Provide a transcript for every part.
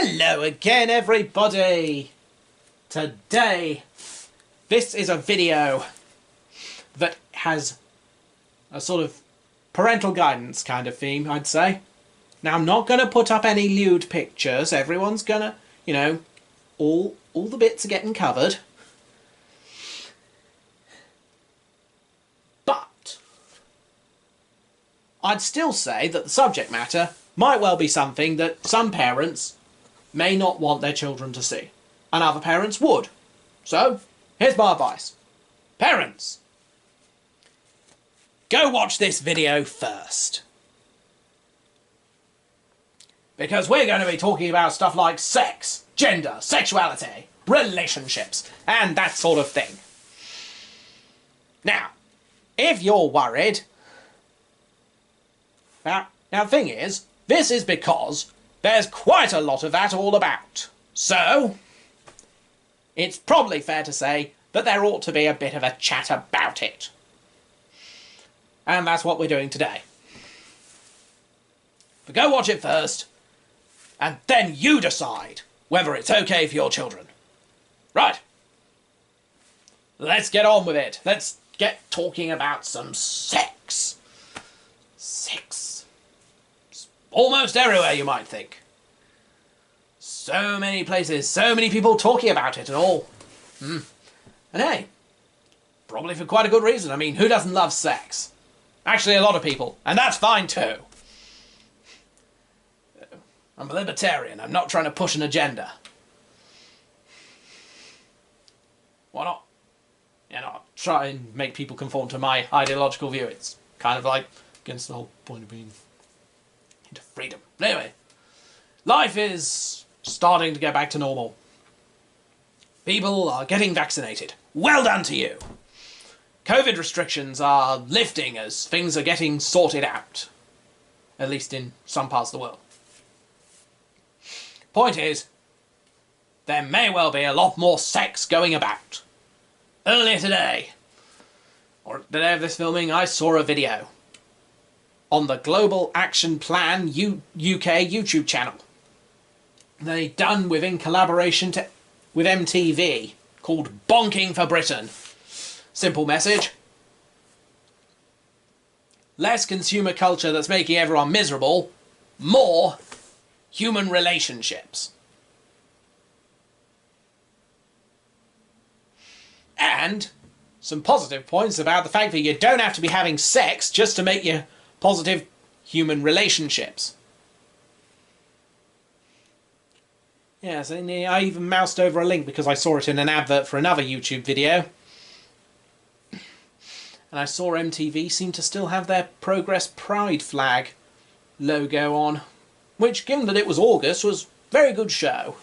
Hello again, everybody! Today, this is a video that has a sort of parental guidance kind of theme, I'd say. Now, I'm not going to put up any lewd pictures. Everyone's going to, you know, all the bits are getting covered. But I'd still say that the subject matter might well be something that some parents may not want their children to see, and other parents would. So, here's my advice. Parents, go watch this video first. Because we're going to be talking about stuff like sex, gender, sexuality, relationships, and that sort of thing. Now, if you're worried... Now, the thing is, this is because there's quite a lot of that all about. So, it's probably fair to say that there ought to be a bit of a chat about it. And that's what we're doing today. But go watch it first, and then you decide whether it's okay for your children. Right. Let's get on with it. Let's get talking about some sex. Sex. Almost everywhere, you might think. So many places, so many people talking about it and all. And hey, probably for quite a good reason. I mean, who doesn't love sex? Actually, a lot of people, and that's fine too. I'm a libertarian. I'm not trying to push an agenda. Why not? You know, try and make people conform to my ideological view. It's kind of like against the whole point of being into freedom. But anyway, life is starting to get back to normal. People are getting vaccinated. Well done to you. COVID restrictions are lifting as things are getting sorted out. At least in some parts of the world. Point is, there may well be a lot more sex going about. Earlier today, or the day of this filming, I saw a video on the Global Action Plan UK YouTube channel. They done within collaboration with MTV, called Bonking for Britain. Simple message. Less consumer culture that's making everyone miserable, more human relationships. And some positive points about the fact that you don't have to be having sex just to make your positive human relationships. Yes, and I even moused over a link because I saw it in an advert for another YouTube video. And I saw MTV seem to still have their Progress Pride flag logo on. Which, given that it was August, was a very good show.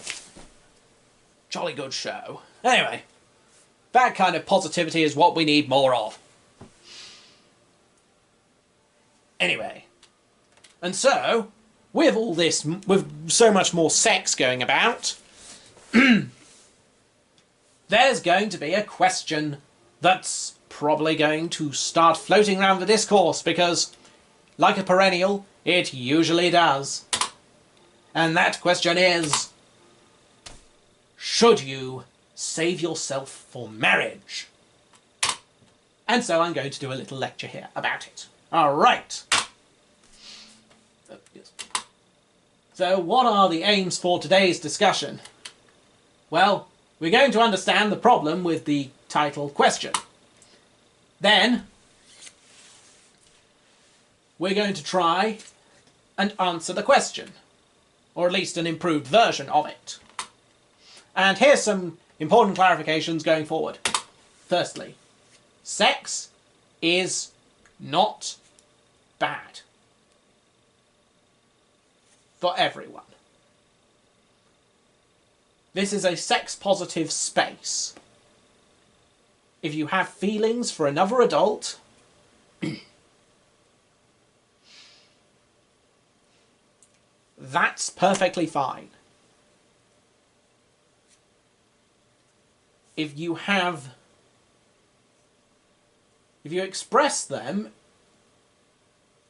Jolly good show. Anyway, that kind of positivity is what we need more of. Anyway, and so, with all this, with so much more sex going about, there's going to be a question that's probably going to start floating around the discourse because, like a perennial, it usually does. And that question is, should you save yourself for marriage? And so I'm going to do a little lecture here about it. Alright. So what are the aims for today's discussion? Well, we're going to understand the problem with the title question. Then, we're going to try and answer the question. Or at least an improved version of it. And here's some important clarifications going forward. Firstly, sex is not bad for everyone. This is a sex-positive space. If you have feelings for another adult, that's perfectly fine. If you express them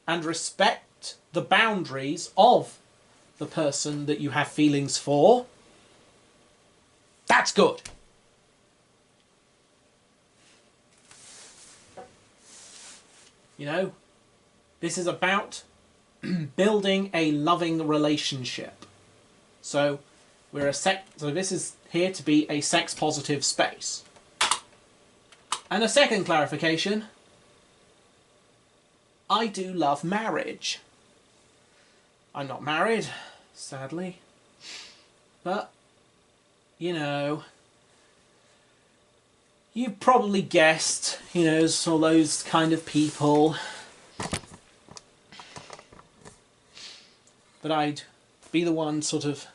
and respect the boundaries of the person that you have feelings for, that's good. You know, this is about building a loving relationship. So so this is here to be a sex positive space. And a second clarification, I do love marriage. I'm not married, sadly. But, you know, you probably guessed, you know, all those kind of people. But I'd be the one sort of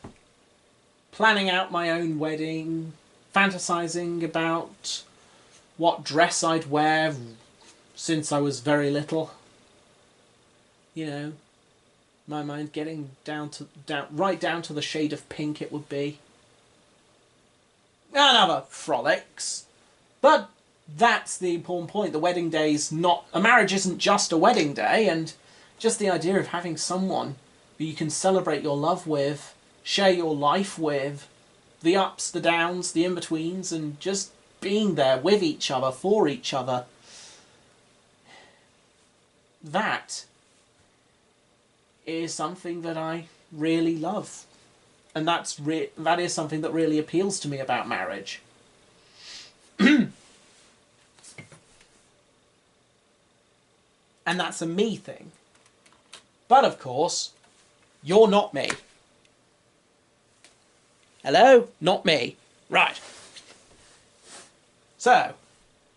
planning out my own wedding, fantasizing about what dress I'd wear since I was very little. You know, my mind getting right down to the shade of pink it would be. And other frolics. But that's the important point. The wedding day's not... A marriage isn't just a wedding day, and just the idea of having someone who you can celebrate your love with, share your life with, the ups, the downs, the in-betweens, and just being there with each other, for each other. That is something that I really love. And that is something that really appeals to me about marriage. And that's a me thing. But of course, you're not me. Hello? Not me. Right. So,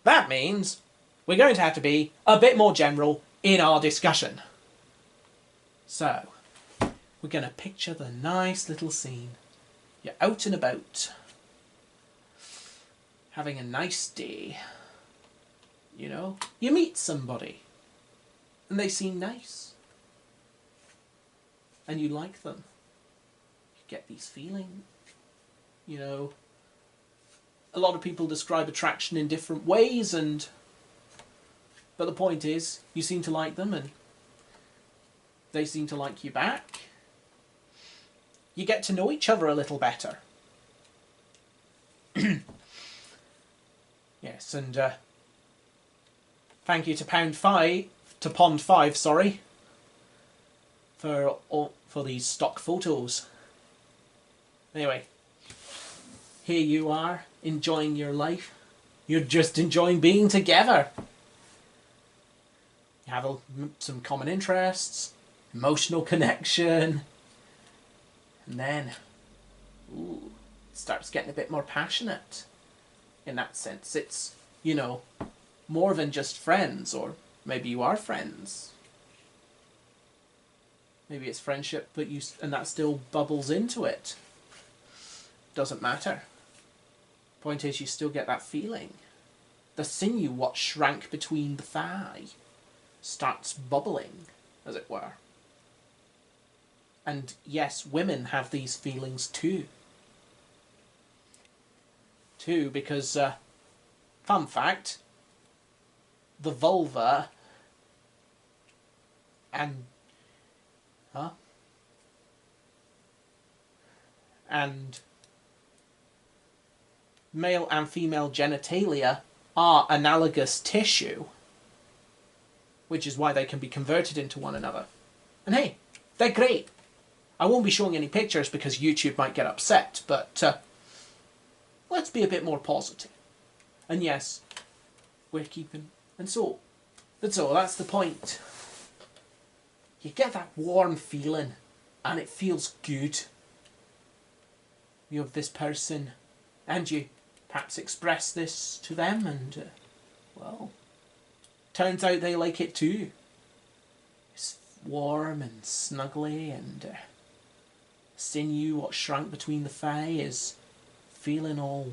that means we're going to have to be a bit more general in our discussion. So, we're going to picture the nice little scene. You're out and about, having a nice day. You know, you meet somebody, and they seem nice, and you like them. You get these feelings. You know, a lot of people describe attraction in different ways, but the point is, you seem to like them, and they seem to like you back. You get to know each other a little better. Yes, and thank you to Pond 5, sorry, for these stock photos. Anyway, here you are, enjoying your life. You're just enjoying being together. You have some common interests, emotional connection, and then, ooh, it starts getting a bit more passionate. In that sense, it's, you know, more than just friends, or maybe you are friends. Maybe it's friendship, and that still bubbles into it. Doesn't matter. Point is, you still get that feeling. The sinew what shrank between the thigh starts bubbling, as it were. And yes, women have these feelings too. Because, fun fact, the vulva and male and female genitalia are analogous tissue, which is why they can be converted into one another. And hey, they're great. I won't be showing any pictures because YouTube might get upset, but let's be a bit more positive. And yes, we're keeping... And so, that's the point. You get that warm feeling, and it feels good. You have this person, and you perhaps express this to them, and, well, turns out they like it too. It's warm and snuggly, and sinew what shrunk between the thigh is feeling all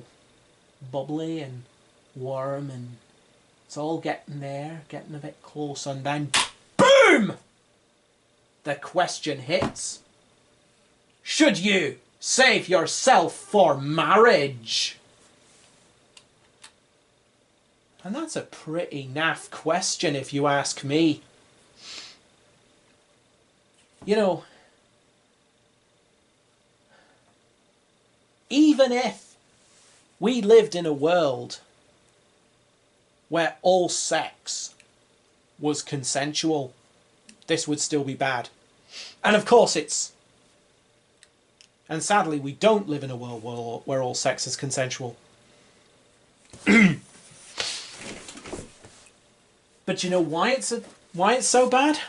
bubbly and warm, and it's all getting there, getting a bit close, and then BOOM! The question hits. Should you save yourself for marriage? And that's a pretty naff question if you ask me. You know, even if we lived in a world where all sex was consensual, this would still be bad. And of course and sadly we don't live in a world where all sex is consensual. But you know why it's so bad?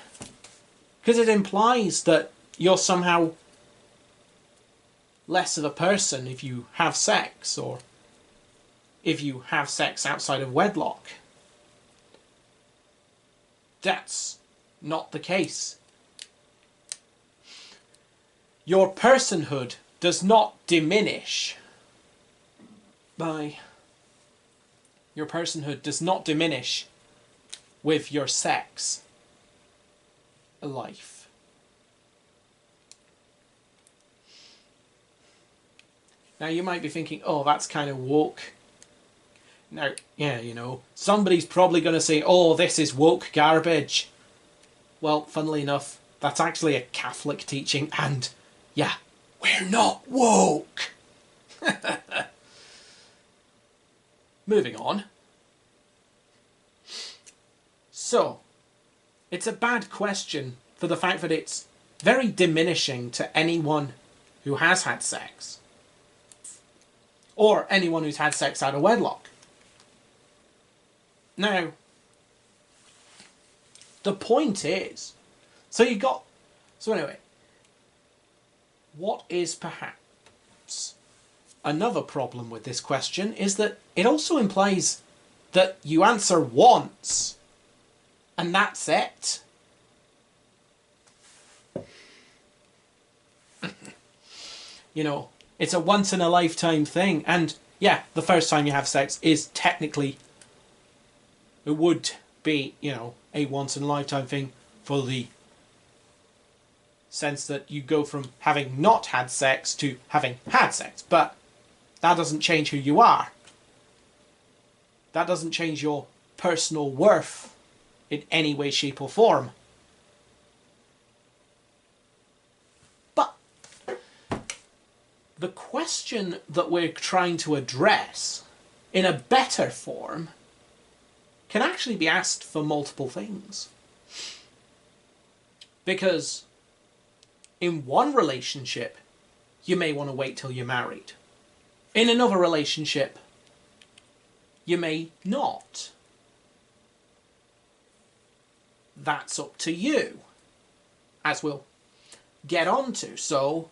Because it implies that you're somehow less of a person if you have sex, or if you have sex outside of wedlock. That's not the case. Your personhood does not diminish with your sex life. Now you might be thinking, oh, that's kind of woke. Now, yeah, you know, somebody's probably going to say, oh, this is woke garbage. Well, funnily enough, that's actually a Catholic teaching, and yeah, we're not woke. Moving on. So, it's a bad question for the fact that it's very diminishing to anyone who has had sex. Or anyone who's had sex out of wedlock. Now, the point is, so anyway, what is perhaps another problem with this question is that it also implies that you answer once, and that's it. You know, it's a once in a lifetime thing, and yeah, the first time you have sex is technically, it would be, you know, a once in a lifetime thing for the sense that you go from having not had sex to having had sex, but that doesn't change who you are. That doesn't change your personal worth in any way, shape or form. But the question that we're trying to address in a better form can actually be asked for multiple things. Because in one relationship, you may want to wait till you're married. In another relationship, you may not. That's up to you, as we'll get onto. So,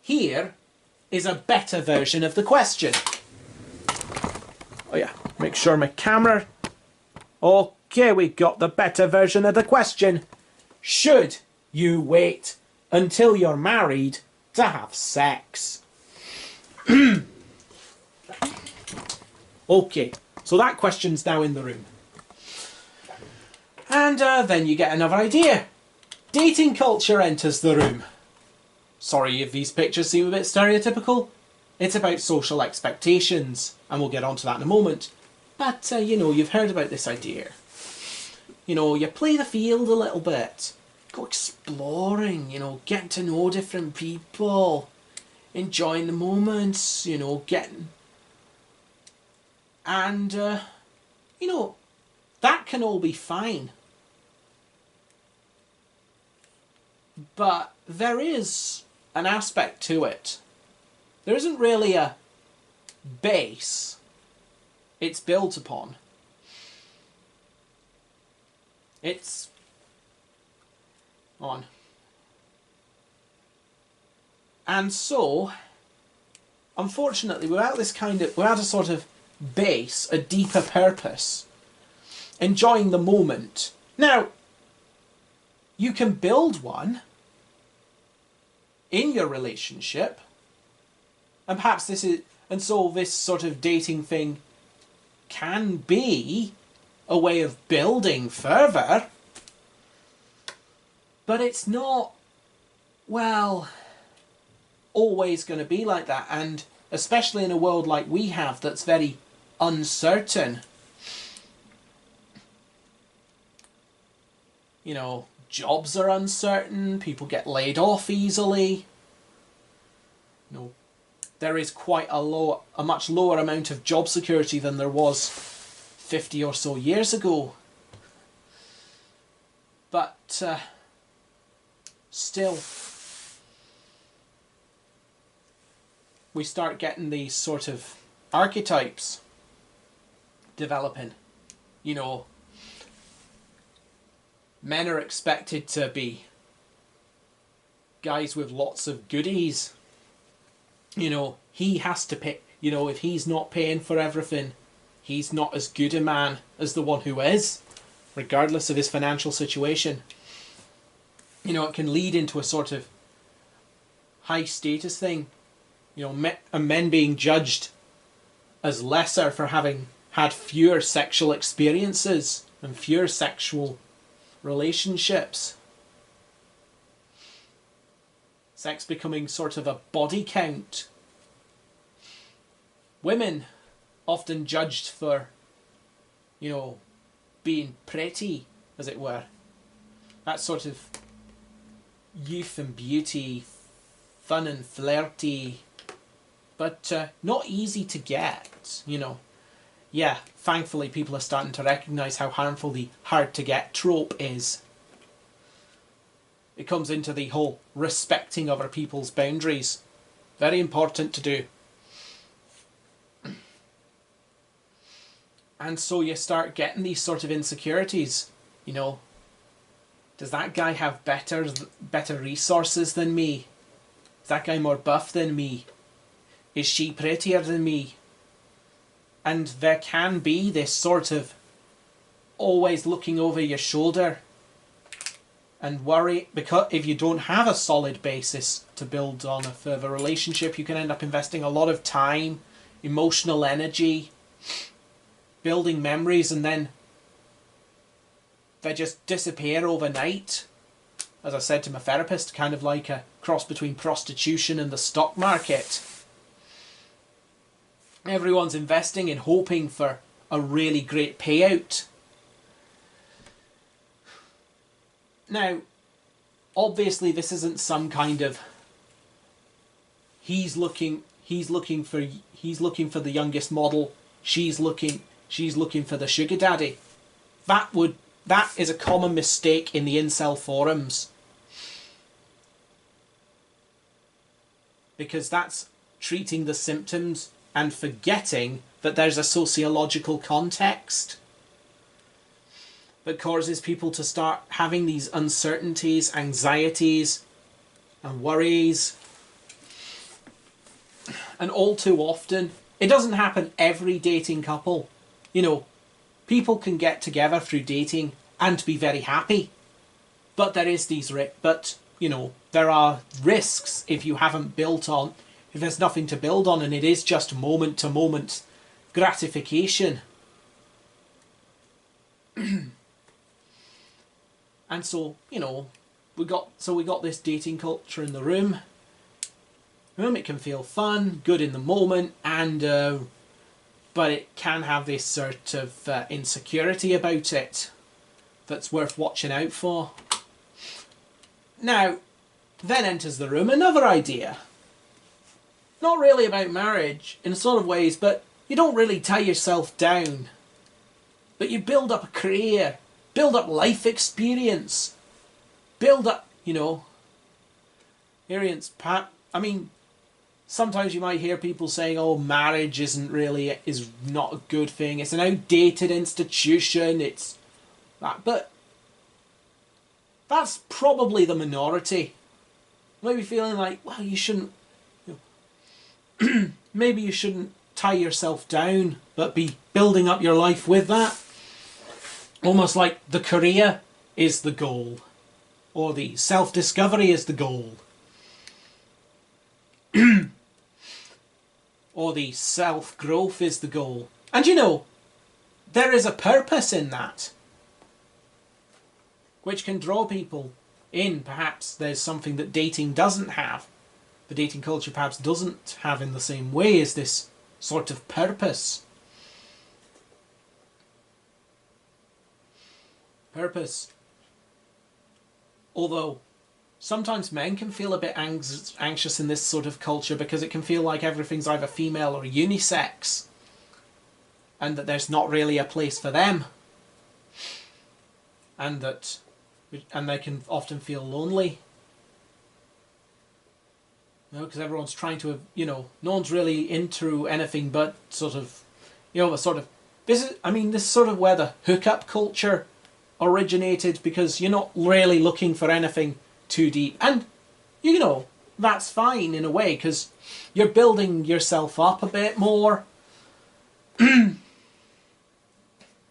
here is a better version of the question. Oh yeah, make sure my camera... Okay, we got the better version of the question. Should you wait until you're married to have sex? Okay, so that question's now in the room. And then you get another idea. Dating culture enters the room. Sorry if these pictures seem a bit stereotypical. It's about social expectations, and we'll get onto that in a moment. But, you know, you've heard about this idea. You know, you play the field a little bit. Go exploring, you know, getting to know different people. Enjoying the moments, you know, getting... And, you know, that can all be fine. But there is an aspect to it. There isn't really a base it's built upon. It's on. And so, unfortunately, without a sort of base, a deeper purpose, enjoying the moment. Now, you can build one in your relationship, and perhaps this sort of dating thing can be a way of building further, but it's not, well, always going to be like that, and especially in a world like we have that's very uncertain. You know, jobs are uncertain, people get laid off easily. You know, there is quite a much lower amount of job security than there was 50 or so years ago. But still, we start getting these sort of archetypes developing. You know, men are expected to be guys with lots of goodies. You know, he has to pay. You know, if he's not paying for everything, he's not as good a man as the one who is, regardless of his financial situation. You know, it can lead into a sort of high status thing. You know, men being judged as lesser for having had fewer sexual experiences and fewer sexual relationships. Sex becoming sort of a body count. Women often judged for, you know, being pretty, as it were. That sort of youth and beauty, fun and flirty, but not easy to get, you know. Yeah, thankfully people are starting to recognise how harmful the hard to get trope is. It comes into the whole respecting other people's boundaries. Very important to do. And so you start getting these sort of insecurities, you know. Does that guy have better resources than me? Is that guy more buff than me? Is she prettier than me? And there can be this sort of always looking over your shoulder and worry, because if you don't have a solid basis to build on a further relationship, you can end up investing a lot of time, emotional energy, building memories, and then they just disappear overnight. As I said to my therapist, kind of like a cross between prostitution and the stock market. Everyone's investing in hoping for a really great payout. Now, obviously this isn't some kind of he's looking for the youngest model, she's looking for the sugar daddy. That is a common mistake in the incel forums. Because that's treating the symptoms and forgetting that there's a sociological context that causes people to start having these uncertainties, anxieties, and worries. And all too often, it doesn't happen every dating couple. You know, people can get together through dating and be very happy. But there is these you know, there are risks if you haven't built on, if there's nothing to build on, and it is just moment to moment gratification. And so, you know, we got this dating culture in the room. It can feel fun, good in the moment, and but it can have this sort of insecurity about it that's worth watching out for. Now, then enters the room another idea. Not really about marriage in a sort of ways, but you don't really tie yourself down. But you build up a career, build up life experience, build up, you know, experience. I mean, sometimes you might hear people saying, oh, marriage is not a good thing. It's an outdated institution. It's that. But that's probably the minority. Maybe feeling like, well, you shouldn't, you know, maybe you shouldn't tie yourself down, but be building up your life with that. Almost like the career is the goal, or the self-discovery is the goal. Or the self-growth is the goal. And you know, there is a purpose in that, which can draw people in. Perhaps there's something that dating doesn't have. The dating culture perhaps doesn't have in the same way as this sort of purpose. Purpose. Although sometimes men can feel a bit anxious in this sort of culture because it can feel like everything's either female or unisex, and that there's not really a place for them, and they can often feel lonely. Because everyone's trying to, no one's really into anything but sort of, this is sort of where the hookup culture originated, because you're not really looking for anything too deep. And, that's fine in a way, because you're building yourself up a bit more.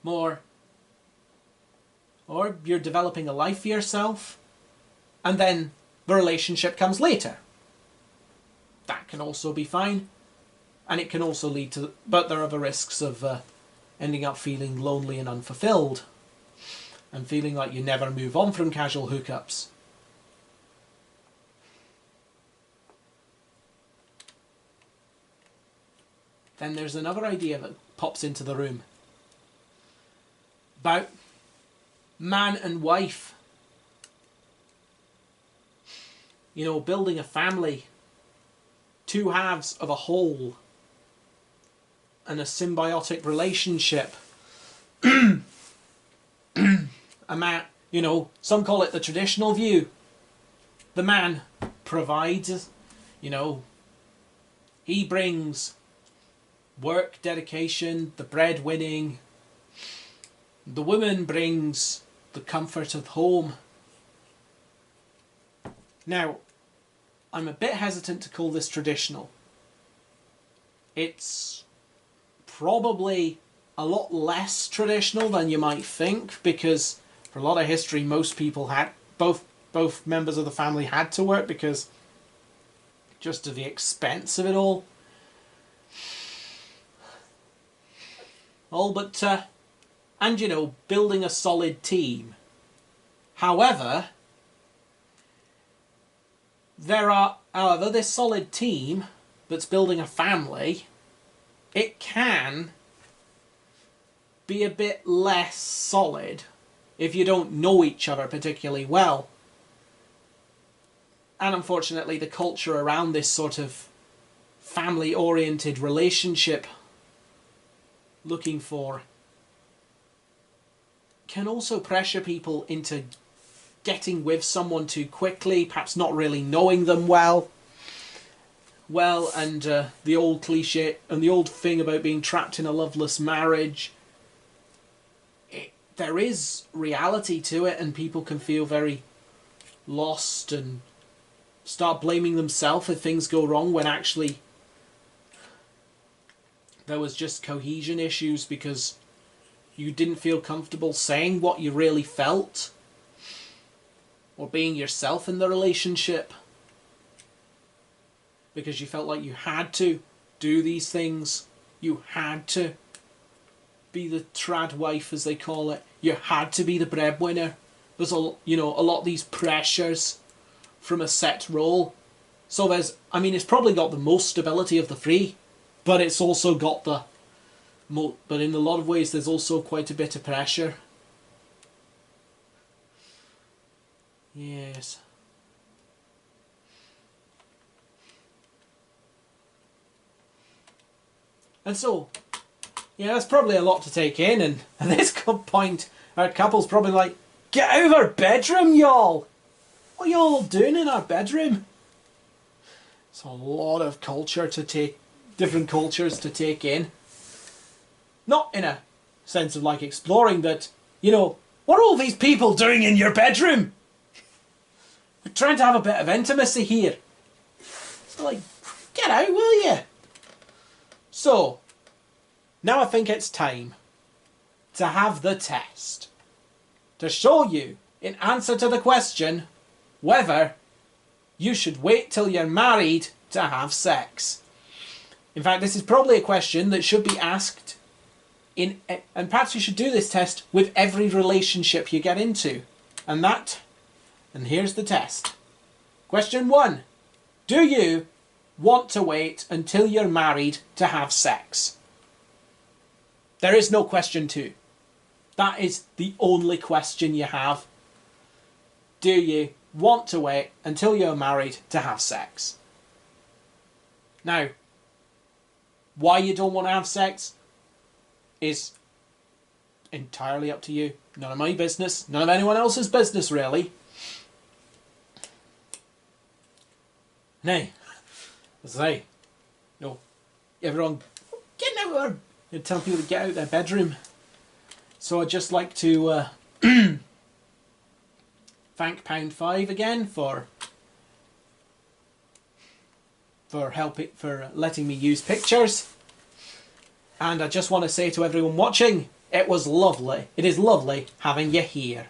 Or you're developing a life for yourself, and then the relationship comes later. That can also be fine, and it can also lead to, but there are the risks of ending up feeling lonely and unfulfilled, and feeling like you never move on from casual hookups. Then there's another idea that pops into the room about man and wife. Building a family. Two halves of a whole, and a symbiotic relationship. A man, some call it the traditional view. The man provides, he brings work, dedication, the breadwinning. The woman brings the comfort of home. Now, I'm a bit hesitant to call this traditional. It's probably a lot less traditional than you might think, because for a lot of history, most people had, both members of the family had to work, because just of the expense of it all. And building a solid team. However, this solid team that's building a family, it can be a bit less solid if you don't know each other particularly well. And unfortunately, the culture around this sort of family-oriented relationship looking for can also pressure people into getting with someone too quickly, perhaps not really knowing them well, and the old cliche and the old thing about being trapped in a loveless marriage. There is reality to it, and people can feel very lost and start blaming themselves if things go wrong, when actually there was just cohesion issues because you didn't feel comfortable saying what you really felt, or being yourself in the relationship, because you felt like you had to do these things. You had to be the trad wife, as they call it. You had to be the breadwinner. There's a lot of these pressures from a set role. So it's probably got the most stability of the three, but it's also got but in a lot of ways there's also quite a bit of pressure. Yes. And so, that's probably a lot to take in, and at this point, our couple's probably like, get out of our bedroom, y'all! What are y'all doing in our bedroom? It's a lot of different cultures to take in. Not in a sense of like exploring, but, what are all these people doing in your bedroom? We're trying to have a bit of intimacy here. So get out, will you? So, now I think it's time to have the test. To show you, in answer to the question, whether you should wait till you're married to have sex. In fact, this is probably a question that should be asked and perhaps you should do this test with every relationship you get into. And here's the test. Question 1. Do you want to wait until you're married to have sex? There is no question 2. That is the only question you have. Do you want to wait until you're married to have sex. Now, why you don't want to have sex is entirely up to you. None of my business. None of anyone else's business, really. Nay, as I say, no, everyone getting out there and telling people to get out of their bedroom. So I'd just like to thank Pound 5 again for letting me use pictures. And I just want to say to everyone watching, it was lovely. It is lovely having you here.